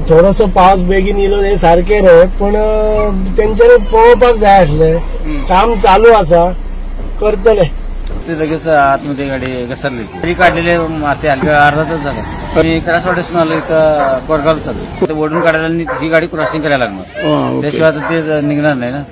थोडस पावस बेगीन येलो हे सारखे रे, पण त्यांच्यानी पळोवपाक जाय आसले. काम चालू असा, करतले. ते लगेच आतमध्ये गाडी घसरली. तरी काढलेले माते अर्धा तास झाला. मी करासवाड्यासून आलो इथं कोरगाव चालू. ते ओढून काढायला ही गाडी क्रॉसिंग करायला लागणार, त्याशिवाय ते निघणार नाही ना.